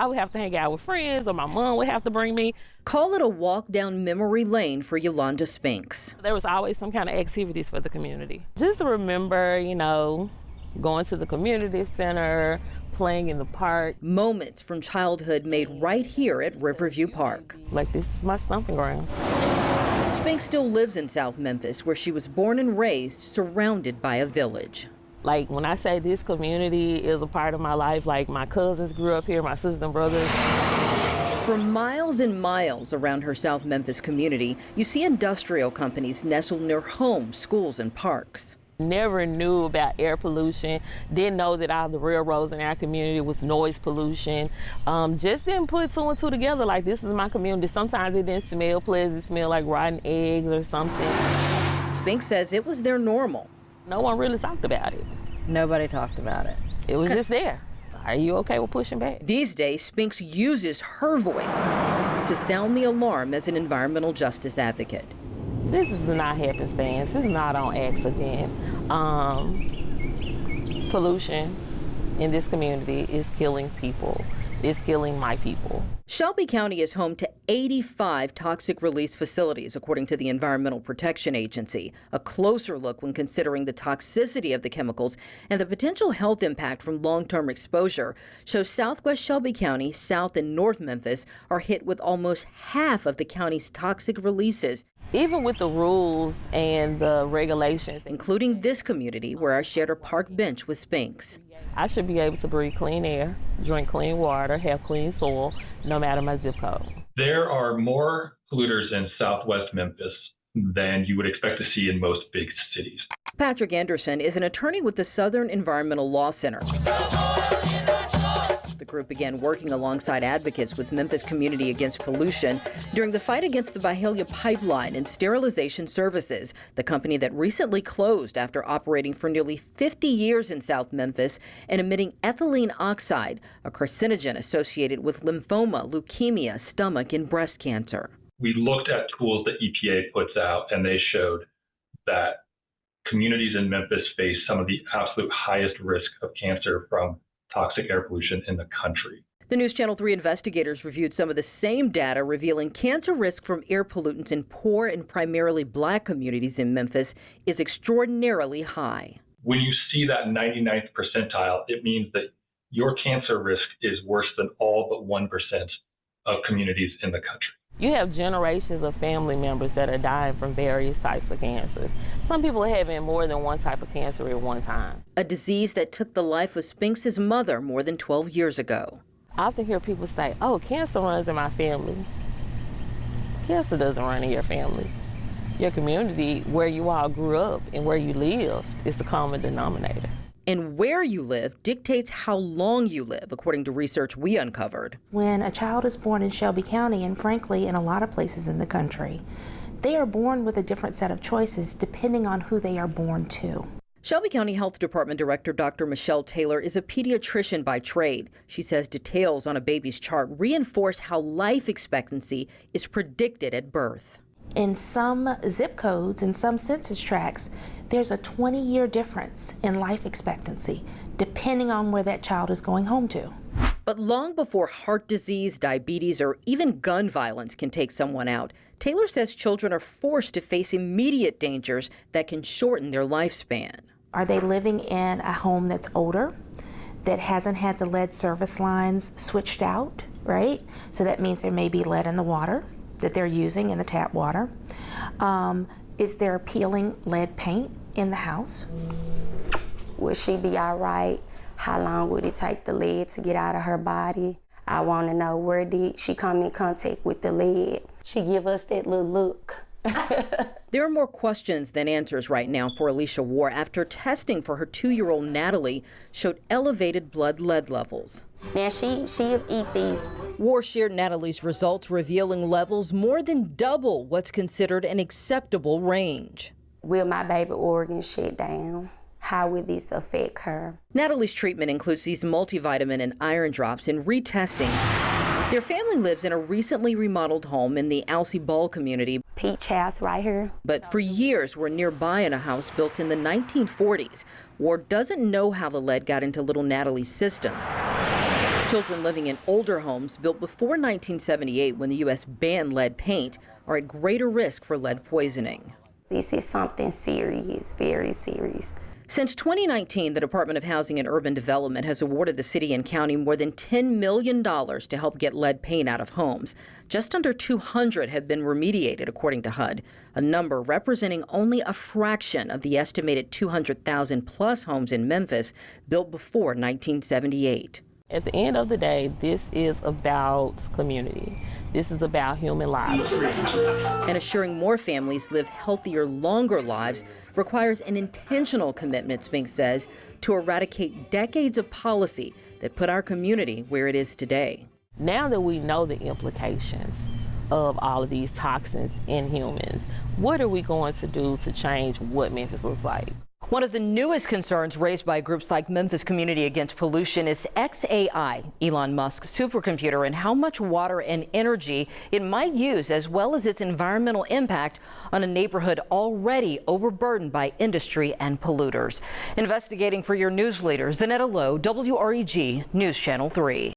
I would have to hang out with friends, or my mom would have to bring me. Call it a walk down memory lane for Yolanda Spinks. There was always some kind of activities for the community. Just to remember, going to the community center, playing in the park. Moments from childhood made right here at Riverview Park. Like, this is my stomping ground. Spinks still lives in South Memphis, where she was born and raised, surrounded by a village. Like, when I say this community is a part of my life, like my cousins grew up here, my sisters and brothers. For miles and miles around her South Memphis community, you see industrial companies nestled near homes, schools, and parks. Never knew about air pollution, didn't know that all the railroads in our community was noise pollution. Just didn't put two and two together, like, this is my community. Sometimes it didn't smell pleasant, it smelled like rotten eggs or something. Spinks says it was their normal. No one really talked about it. Nobody talked about it. It was just there. Are you okay with pushing back? These days, Spinks uses her voice to sound the alarm as an environmental justice advocate. This is not happenstance. This is not on accident. Pollution in this community is killing people. It's killing my people. Shelby County is home to 85 toxic release facilities, according to the Environmental Protection Agency. A closer look when considering the toxicity of the chemicals and the potential health impact from long-term exposure shows Southwest Shelby County, South and North Memphis are hit with almost half of the county's toxic releases. Even with the rules and the regulations, including this community where I shared a park bench with Spinks. I should be able to breathe clean air, drink clean water, have clean soil, no matter my zip code. There are more polluters in Southwest Memphis than you would expect to see in most big cities. Patrick Anderson is an attorney with the Southern Environmental Law Center. The group began working alongside advocates with Memphis Community Against Pollution during the fight against the Byhalia Pipeline and Sterilization Services, the company that recently closed after operating for nearly 50 years in South Memphis and emitting ethylene oxide, a carcinogen associated with lymphoma, leukemia, stomach, and breast cancer. We looked at tools that EPA puts out, and they showed that communities in Memphis face some of the absolute highest risk of cancer from toxic air pollution in the country. The News Channel 3 investigators reviewed some of the same data revealing cancer risk from air pollutants in poor and primarily Black communities in Memphis is extraordinarily high. When you see that 99th percentile, it means that your cancer risk is worse than all but 1% of communities in the country. You have generations of family members that are dying from various types of cancers. Some people are having more than one type of cancer at one time. A disease that took the life of Spinks' mother more than 12 years ago. I often hear people say, oh, cancer runs in my family. Cancer doesn't run in your family. Your community, where you all grew up and where you live, is the common denominator. And where you live dictates how long you live, according to research we uncovered. When a child is born in Shelby County, and frankly in a lot of places in the country, they are born with a different set of choices depending on who they are born to. Shelby County Health Department Director Dr. Michelle Taylor is a pediatrician by trade. She says details on a baby's chart reinforce how life expectancy is predicted at birth. In some zip codes, in some census tracts, there's a 20-year difference in life expectancy, depending on where that child is going home to. But long before heart disease, diabetes, or even gun violence can take someone out, Taylor says children are forced to face immediate dangers that can shorten their lifespan. Are they living in a home that's older, that hasn't had the lead service lines switched out, right? So that means there may be lead in the water that they're using in the tap water. Is there peeling lead paint in the house? Would she be all right? How long would it take the lead to get out of her body? I want to know, where did she come in contact with the lead? She give us that little look. There are more questions than answers right now for Alicia War after testing for her 2-year-old Natalie showed elevated blood lead levels. Now she'll eat these. War shared Natalie's results, revealing levels more than double what's considered an acceptable range. Will my baby organs shut down? How will this affect her? Natalie's treatment includes these multivitamin and iron drops and retesting. Their family lives in a recently remodeled home in the Alcee Ball community. Peach house right here. But for years were nearby in a house built in the 1940s. Ward doesn't know how the lead got into little Natalie's system. Children living in older homes built before 1978, when the U.S. banned lead paint, are at greater risk for lead poisoning. This is something serious, very serious. Since 2019, the Department of Housing and Urban Development has awarded the city and county more than $10 million to help get lead paint out of homes. Just under 200 have been remediated, according to HUD, a number representing only a fraction of the estimated 200,000 plus homes in Memphis built before 1978. At the end of the day, this is about community. This is about human lives. And assuring more families live healthier, longer lives requires an intentional commitment, Spinks says, to eradicate decades of policy that put our community where it is today. Now that we know the implications of all of these toxins in humans, what are we going to do to change what Memphis looks like? One of the newest concerns raised by groups like Memphis Community Against Pollution is XAI, Elon Musk's supercomputer, and how much water and energy it might use, as well as its environmental impact on a neighborhood already overburdened by industry and polluters. Investigating for your news leader, Zanetta Lowe, WREG News Channel 3.